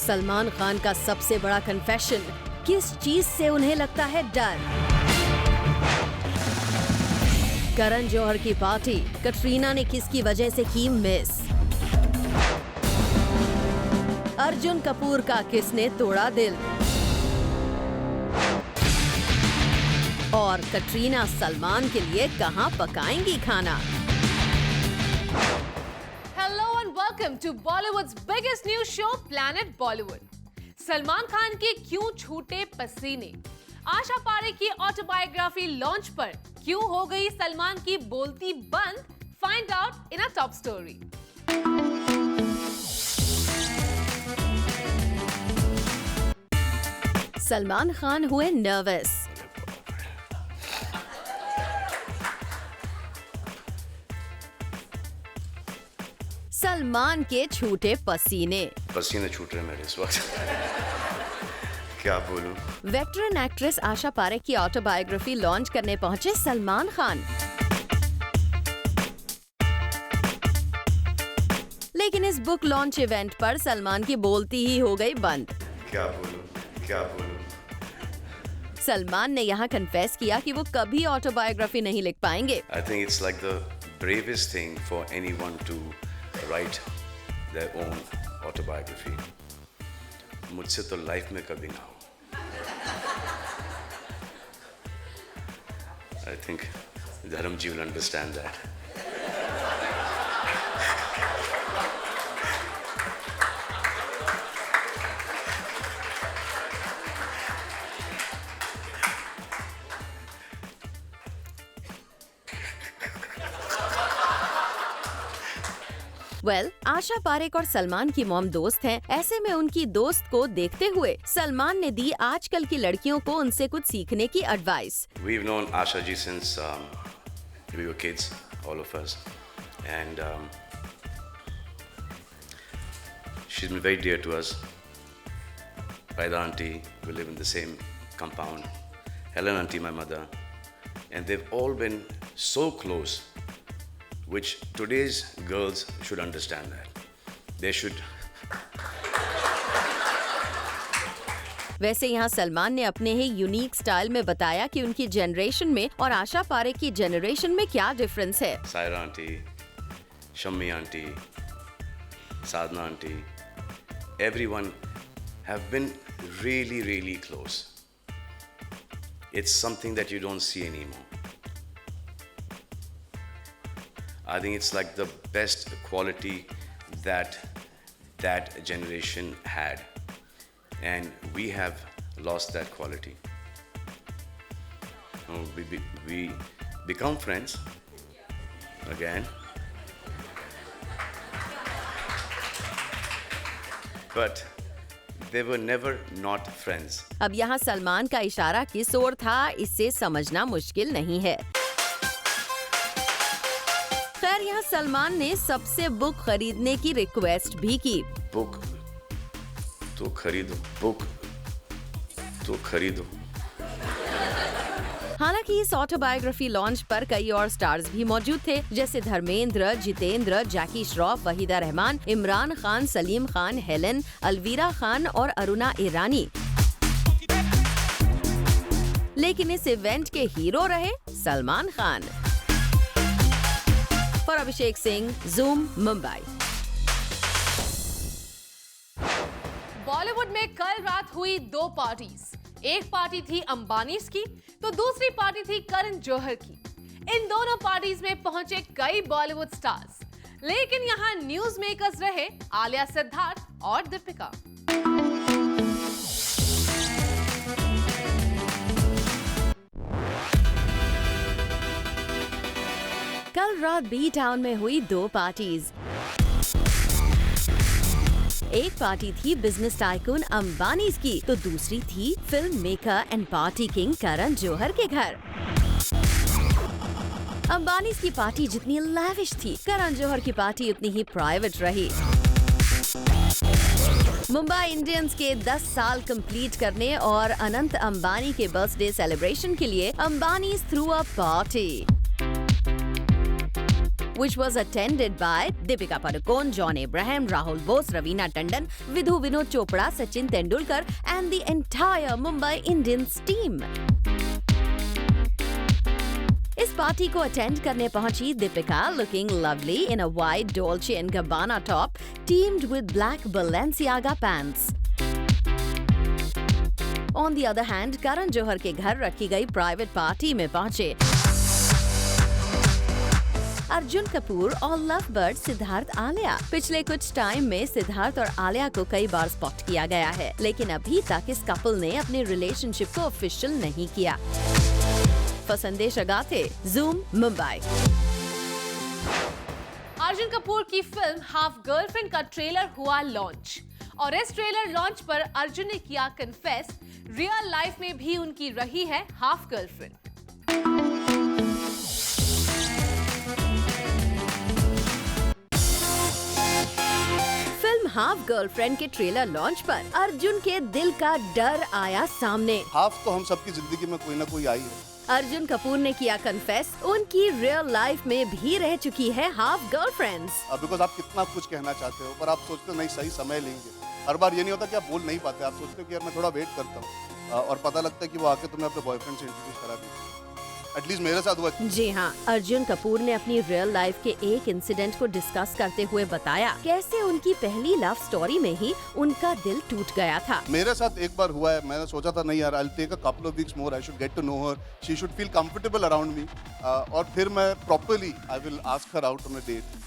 सलमान खान का सबसे बड़ा कन्फेशन, किस चीज से उन्हें लगता है डर? करण जौहर की पार्टी कटरीना ने किसकी वजह से की मिस? अर्जुन कपूर का किसने तोड़ा दिल? और कटरीना सलमान के लिए कहां पकाएंगी खाना? Hello and welcome to Bollywood's biggest news show, Planet Bollywood. Salman Khan के क्यों छूटे पसीने? आशा पारेख की ऑटोबायोग्राफी लॉन्च पर क्यों हो गई सलमान की बोलती बंद? Find out in a top story. Salman Khan हुए नर्वस। सलमान के छूटे पसीने छूट रहे मेरे इस वक्त। क्या बोलूं? वेटरन एक्ट्रेस आशा पारेख की ऑटोबायोग्राफी लॉन्च करने पहुंचे सलमान खान। लेकिन इस बुक लॉन्च इवेंट पर सलमान की बोलती ही हो गई बंद। क्या बोलूं? सलमान ने यहाँ कन्फेस किया कि वो कभी ऑटोबायोग्राफी नहीं लिख पाएंगे। I think it's like the bravest thing for anyone to write their own autobiography. मुझसे तो लाइफ में कभी ना हो। I think Dharamji will understand that. Asha Parekh और सलमान की मॉम दोस्त हैं। ऐसे में उनकी दोस्त को देखते हुए सलमान ने दी आजकल की लड़कियों को उनसे कुछ सीखने की advice. We've known Asha ji since we were kids, all of us, and she's been very dear to us. Paida auntie, we live in the same compound. Helen auntie, my mother, and they've all been so close, which today's girls should understand that. They should. वैसे यहाँ सलमान ने अपने ही unique style में बताया कि उनकी generation में और आशा पारेख की जनरेशन में क्या डिफरेंस है। Saira auntie, Shammi auntie, Sadhna auntie, everyone have been really, really close. It's something that you don't see anymore. I think it's like the best quality that that generation had, and we have lost that quality. We become friends again, but they were never not friends. अब यहाँ सलमान का इशारा किस ओर था, इससे समझना मुश्किल नहीं है। खैर यहाँ सलमान ने सबसे बुक खरीदने की रिक्वेस्ट भी की। बुक तो खरीदो। हालांकि इस ऑटोबायोग्राफी लॉन्च पर कई और स्टार्स भी मौजूद थे, जैसे धर्मेंद्र, जितेंद्र, जैकी श्रॉफ, वहीदा रहमान, इमरान खान, सलीम खान, हेलन, अलवीरा खान और अरुणा ईरानी। लेकिन इस इवेंट के हीरो रहे Salman Khan. For Abhishek Singh, Zoom, Mumbai। Bollywood में कल रात हुई दो पार्टीज। एक पार्टी थी अंबानीज की तो दूसरी पार्टी थी करण जौहर की। इन दोनों पार्टीज में पहुंचे कई बॉलीवुड स्टार्स, लेकिन यहाँ न्यूज मेकर्स रहे आलिया, सिद्धार्थ और दीपिका। कल रात बी टाउन में हुई दो पार्टीज। एक पार्टी थी बिजनेस टाइकून अंबानीज की तो दूसरी थी film maker and party king Karan Johar के घर। अंबानीज की पार्टी जितनी लैविश थी, करण जौहर की पार्टी उतनी ही प्राइवेट रही। मुंबई इंडियंस के 10 साल कंप्लीट करने और अनंत अंबानी के बर्थडे सेलिब्रेशन के लिए Ambanis through a party. which was attended by Deepika Padukone, John Abraham, Rahul Bose, Raveena Tandon, Vidhu Vinod Chopra, Sachin Tendulkar and the entire Mumbai Indians team. इस party को attend करने पहुंची Deepika looking lovely in a white Dolce & Gabbana top teamed with black Balenciaga pants. On the other hand, करण जौहर के घर रखी गई private party में पहुंचे अर्जुन कपूर और लव बर्ड सिद्धार्थ आलिया। पिछले कुछ टाइम में सिद्धार्थ और आलिया को कई बार स्पॉट किया गया है, लेकिन अभी तक इस कपल ने अपने रिलेशनशिप को ऑफिशियल नहीं किया। संदेश अगाथे, Zoom, मुंबई। अर्जुन कपूर की फिल्म हाफ गर्लफ्रेंड का ट्रेलर हुआ लॉन्च और इस ट्रेलर लॉन्च पर अर्जुन ने किया कन्फेस, रियल लाइफ में भी उनकी रही है half girlfriend. Film half girlfriend के ट्रेलर लॉन्च पर अर्जुन के दिल का डर आया सामने। हाफ तो हम सबकी जिंदगी में कोई ना कोई आई है। अर्जुन कपूर ने किया कन्फेस, उनकी रियल लाइफ में भी रह चुकी है हाफ गर्लफ्रेंड्स। बिकॉज आप कितना कुछ कहना चाहते हो पर आप सोचते हो नहीं सही समय लेंगे। हर बार ये नहीं होता कि आप बोल नहीं पाते, आप सोचते हो कि यार मैं थोड़ा वेट करता हूँ और पता लगता है कि वो आके तुम्हें अपने बॉयफ्रेंड से इंट्रोड्यूस करा दी। एटलीस्ट मेरे साथ हुआ। जी हाँ, अर्जुन कपूर ने अपनी रियल लाइफ के एक इंसिडेंट को डिस्कस करते हुए बताया कैसे उनकी पहली लव स्टोरी में ही उनका दिल टूट गया था। मेरे साथ एक बार हुआ है, मैंने सोचा था नहीं यार I will take a couple of weeks more, I should get to know her, she should feel comfortable around me और फिर मैं properly I will ask her out on a date.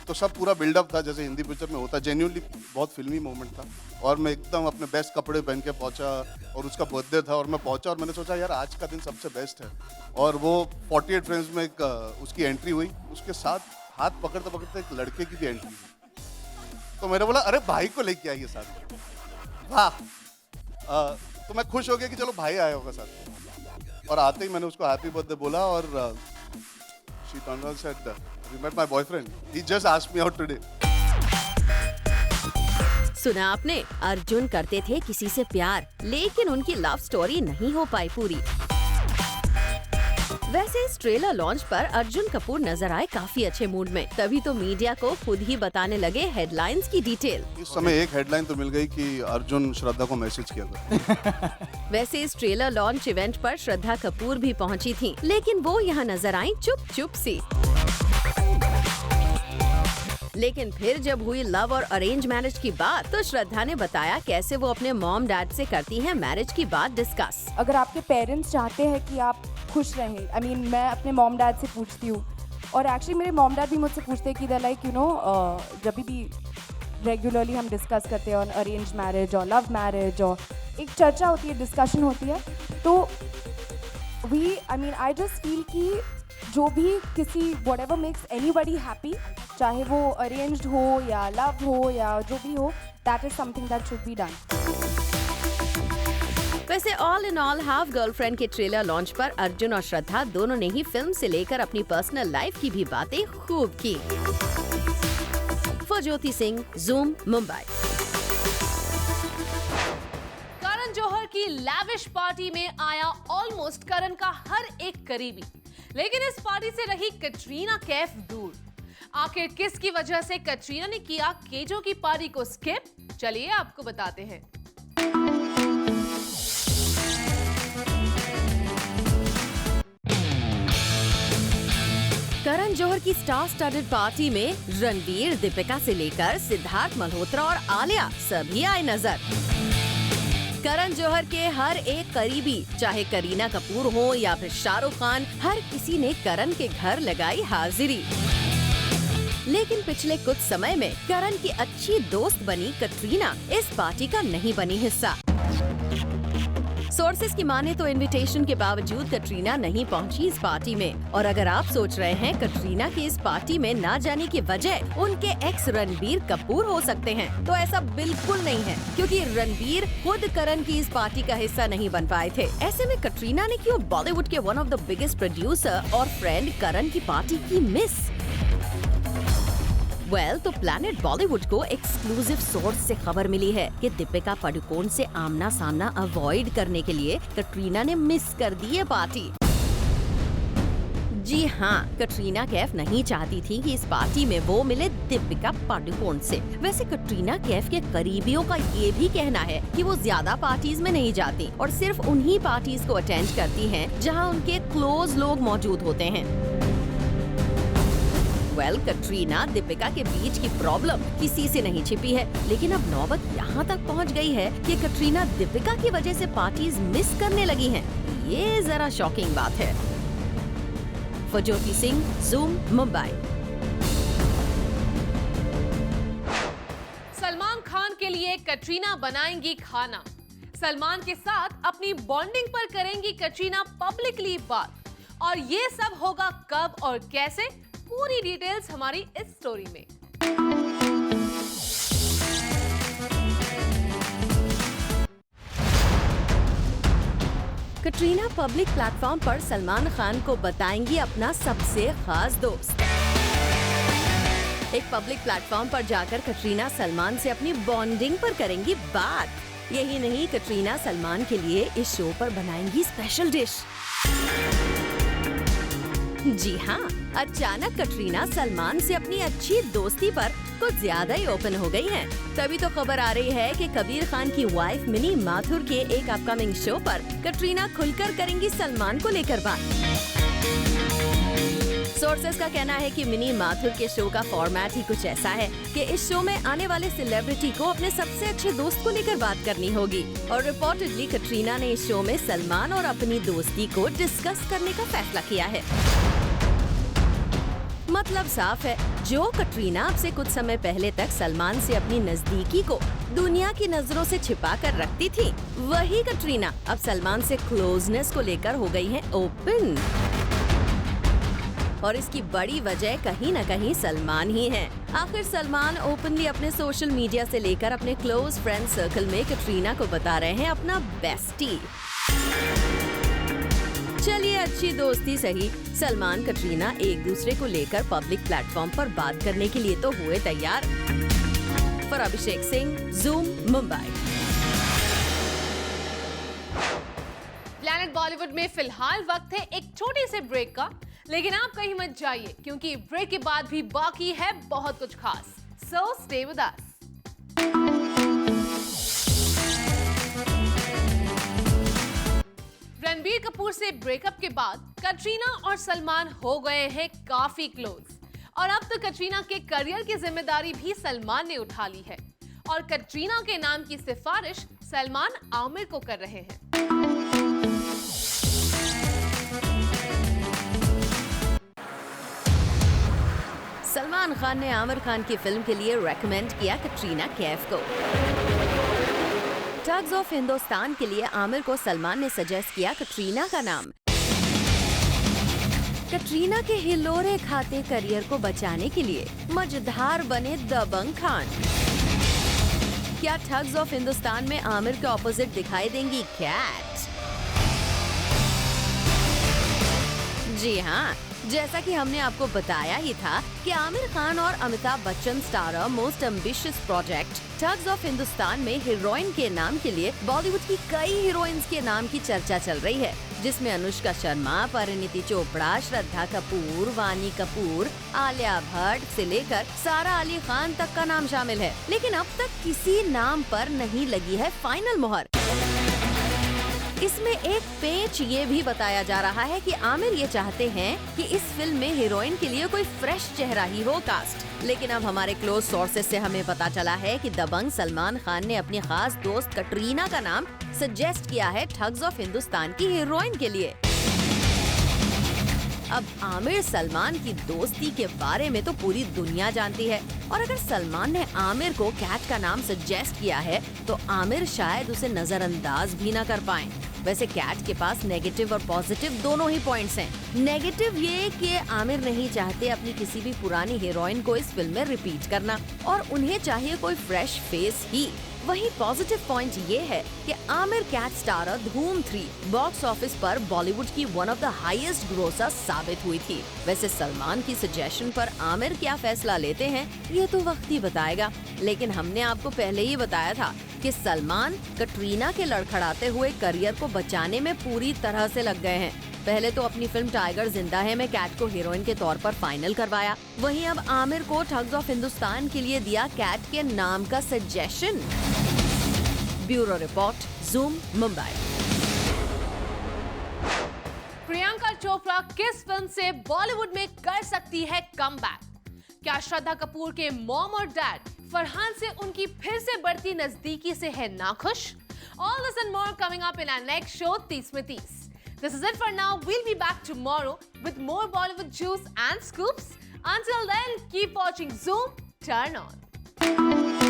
तो सब पूरा बिल्डअप था जैसे हिंदी पिक्चर में होता है, जेन्युइनली बहुत फिल्मी मोमेंट था और मैं एकदम अपने बेस्ट कपड़े पहन के पहुंचा और उसका बर्थडे था और मैं पहुंचा और मैंने सोचा यार आज का दिन सबसे बेस्ट है और वो 48 फ्रेंड्स में एक उसकी एंट्री हुई, उसके साथ हाथ पकड़ते पकड़ते एक लड़के की भी एंट्री हुई। तो मैंने बोला अरे भाई को लेके आइए साथ। वाह, तो मैं खुश हो गया कि चलो भाई आया होगा साथ और आते ही मैंने उसको हैप्पी बर्थडे बोला और she turned around and said, "You met my boyfriend. He just asked me out today." सुना आपने, अर्जुन करते थे किसी से प्यार, लेकिन उनकी लव स्टोरी नहीं हो पाई पूरी। वैसे इस ट्रेलर लॉन्च पर अर्जुन कपूर नजर आए काफी अच्छे मूड में, तभी तो मीडिया को खुद ही बताने लगे हेडलाइंस की डिटेल। इस समय एक हेडलाइन तो मिल गई कि अर्जुन श्रद्धा को मैसेज किया था। वैसे इस ट्रेलर लॉन्च इवेंट पर श्रद्धा कपूर भी पहुंची थी, लेकिन वो यहाँ नजर आई चुप चुप सी। लेकिन फिर जब हुई लव और अरेंज मैरिज की बात, तो श्रद्धा ने बताया कैसे वो अपने मॉम डैड से करती हैं मैरिज की बात डिस्कस। अगर आपके पेरेंट्स चाहते हैं कि आप खुश रहें, आई मीन मैं अपने मॉम डैड से पूछती हूँ और एक्चुअली मेरे मॉम डैड भी मुझसे पूछते हैं कि दे लाइक यू नो जब भी रेगुलरली हम डिस्कस करते हैं ऑन अरेंज मैरिज और लव मैरिज और एक चर्चा होती है, डिस्कशन होती है, तो आई जस्ट फील कि जो भी किसी व्हाटएवर मेक्स एनीबॉडी हैप्पी, चाहे वो अरेंज्ड हो या लव हो या जो भी हो, that is something that should be done. वैसे all in all half girlfriend के ट्रेलर लॉन्च पर अर्जुन और श्रद्धा दोनों ने ही फिल्म से लेकर अपनी पर्सनल लाइफ की भी बातें खूब की। ज्योति सिंह, Zoom, मुंबई। करण जौहर की लैविश पार्टी में आया ऑलमोस्ट करण का हर एक करीबी, लेकिन इस पार्टी से रही कटरीना कैफ दूर। आखिर किसकी वजह से कटरीना ने किया केजो की पार्टी को स्किप, चलिए आपको बताते हैं। करण जौहर की स्टार स्टडेड पार्टी में रणबीर, दीपिका से लेकर सिद्धार्थ मल्होत्रा और आलिया सभी आए नजर। करण जौहर के हर एक करीबी, चाहे करीना कपूर हो या फिर शाहरुख खान, हर किसी ने करण के घर लगाई हाजिरी। लेकिन पिछले कुछ समय में करण की अच्छी दोस्त बनी कटरीना इस पार्टी का नहीं बनी हिस्सा। सोर्सेज की माने तो इनविटेशन के बावजूद कटरीना नहीं पहुंची इस पार्टी में। और अगर आप सोच रहे हैं कटरीना की इस पार्टी में ना जाने की वजह उनके एक्स रणबीर कपूर हो सकते हैं, तो ऐसा बिल्कुल नहीं है, क्योंकि रणबीर खुद करण की इस पार्टी का हिस्सा नहीं बन पाए थे। ऐसे में कटरीना ने क्यों बॉलीवुड के one of the biggest producer और फ्रेंड करण की पार्टी की मिस? तो प्लैनेट बॉलीवुड को एक्सक्लूसिव सोर्स से खबर मिली है कि दीपिका पादुकोण से आमना सामना अवॉइड करने के लिए कटरीना ने मिस कर दी है पार्टी। जी हाँ, कटरीना कैफ नहीं चाहती थी कि इस पार्टी में वो मिले दीपिका पादुकोण से। वैसे कटरीना कैफ के करीबियों का ये भी कहना है कि वो ज्यादा पार्टीज में नहीं जाती और सिर्फ उन्हीं पार्टीज को अटेंड करती हैं जहां उनके क्लोज लोग मौजूद होते हैं। कटरीना दीपिका के बीच की प्रॉब्लम किसी से नहीं छिपी है, लेकिन अब नौबत यहाँ तक पहुँच गई है कि कटरीना दीपिका की वजह से पार्टीज मिस करने लगी हैं। ये जरा शॉकिंग बात है। फज्योति सिंह, ज़ूम, मुंबई। सलमान खान के लिए कटरीना बनाएंगी खाना। सलमान के साथ अपनी बॉन्डिंग पर करेंगी कटरीना पब्लिकली बात। और ये सब होगा कब और कैसे, पूरी डिटेल्स हमारी इस स्टोरी में। कटरीना पब्लिक प्लेटफॉर्म पर सलमान खान को बताएंगी अपना सबसे खास दोस्त। एक पब्लिक प्लेटफॉर्म पर जाकर कटरीना सलमान से अपनी बॉन्डिंग पर करेंगी बात। यही नहीं, कटरीना सलमान के लिए इस शो पर बनाएंगी स्पेशल डिश। जी हाँ, अचानक कटरीना सलमान से अपनी अच्छी दोस्ती पर कुछ ज्यादा ही ओपन हो गई हैं। तभी तो खबर आ रही है कि कबीर खान की वाइफ मिनी माथुर के एक अपकमिंग शो पर कटरीना खुलकर करेंगी सलमान को लेकर बात। सोर्सेस का कहना है कि मिनी माथुर के शो का फॉर्मेट ही कुछ ऐसा है कि इस शो में आने वाले सेलिब्रिटी को अपने सबसे अच्छे दोस्त को लेकर बात करनी होगी। और रिपोर्टेडली कटरीना ने इस शो में सलमान और अपनी दोस्ती को डिस्कस करने का फैसला किया है। मतलब साफ है, जो कटरीना अब से कुछ समय पहले तक सलमान से अपनी नजदीकी को दुनिया की नजरों से छिपा कर रखती थी, वही कटरीना अब सलमान से क्लोजनेस को लेकर हो गई है ओपन। और इसकी बड़ी वजह कहीं न कहीं सलमान ही है। आखिर सलमान ओपनली अपने सोशल मीडिया से लेकर अपने क्लोज फ्रेंड सर्कल में कटरीना को बता रहे हैं अपना बेस्टी। चलिए, अच्छी दोस्ती सही, सलमान कटरीना एक दूसरे को लेकर पब्लिक प्लेटफॉर्म पर बात करने के लिए तो हुए तैयार। For Abhishek Singh, zoom, Mumbai. Planet Bollywood में फिलहाल वक्त है एक छोटे से ब्रेक का, लेकिन आप कहीं मत जाइए क्योंकि ब्रेक के बाद भी बाकी है बहुत कुछ खास। So stay with us. Ranbir Kapoor से ब्रेकअप के बाद कटरीना और सलमान हो गए हैं काफी क्लोज। और अब तो कटरीना के करियर की जिम्मेदारी भी सलमान ने उठा ली है और कटरीना के नाम की सिफारिश सलमान आमिर को कर रहे हैं। सलमान खान ने आमिर खान की फिल्म के लिए रेकमेंड किया कटरीना कैफ को। टग्स ऑफ हिंदुस्तान के लिए आमिर को सलमान ने सजेस्ट किया कटरीना का नाम। कटरीना के हिलोरे खाते करियर को बचाने के लिए मझधार बने दबंग खान। क्या ठग्स ऑफ हिंदुस्तान में आमिर के ऑपोजिट दिखाई देंगी कैट? जी हाँ, जैसा कि हमने आपको बताया ही था कि आमिर खान और Amitabh Bachchan starrer most ambitious project thugs of Hindustan में हीरोइन के नाम के लिए बॉलीवुड की कई हीरोइंस के नाम की चर्चा चल रही है, जिसमें अनुष्का शर्मा, परिणीति चोपड़ा, श्रद्धा कपूर, वानी कपूर, आलिया भट्ट से लेकर सारा अली खान तक का नाम शामिल है। लेकिन अब तक किसी नाम पर नहीं लगी है फाइनल मुहर। इसमें एक पेच ये भी बताया जा रहा है कि आमिर ये चाहते हैं कि इस फिल्म में हीरोइन के लिए कोई फ्रेश चेहरा ही हो कास्ट। लेकिन अब हमारे क्लोज सोर्सेस से हमें पता चला है कि दबंग सलमान खान ने अपनी खास दोस्त कटरीना का नाम सजेस्ट किया है ठग्स ऑफ हिंदुस्तान की हीरोइन के लिए। अब आमिर सलमान की दोस्ती के बारे में तो पूरी दुनिया जानती है, और अगर सलमान ने आमिर को कैट का नाम सजेस्ट किया है तो आमिर शायद उसे नजरअंदाज भी ना कर पाएं। वैसे कैट के पास नेगेटिव और पॉजिटिव दोनों ही पॉइंट्स हैं। नेगेटिव ये कि आमिर नहीं चाहते अपनी किसी भी पुरानी हीरोइन को इस फिल्म में रिपीट करना और उन्हें चाहिए कोई फ्रेश फेस ही। वहीं पॉजिटिव पॉइंट ये है कि आमिर कैट स्टारर धूम 3 बॉक्स ऑफिस पर बॉलीवुड की one of the highest grocer साबित हुई थी। वैसे सलमान की सजेशन पर आमिर क्या फैसला लेते हैं ये तो वक्त ही बताएगा, लेकिन हमने आपको पहले ही बताया था कि सलमान कटरीना के लड़खड़ाते हुए करियर को बचाने में पूरी तरह से लग गए हैं। पहले तो अपनी फिल्म टाइगर जिंदा है में कैट को हीरोइन के तौर पर फाइनल करवाया, वहीं अब आमिर को ठग्स ऑफ हिंदुस्तान के लिए दिया कैट के नाम का suggestion. Bureau report, zoom, Mumbai. Priyanka Chopra किस फिल्म से बॉलीवुड में कर सकती है कमबैक? क्या श्रद्धा कपूर के मॉम और डैड फरहान से उनकी फिर से बढ़ती नजदीकी से है नाखुश? All this and more coming up in our next show, 30 में 30. This is it for now. We'll be back tomorrow with more Bollywood juice and scoops. Until then, keep watching Zoom. Turn on.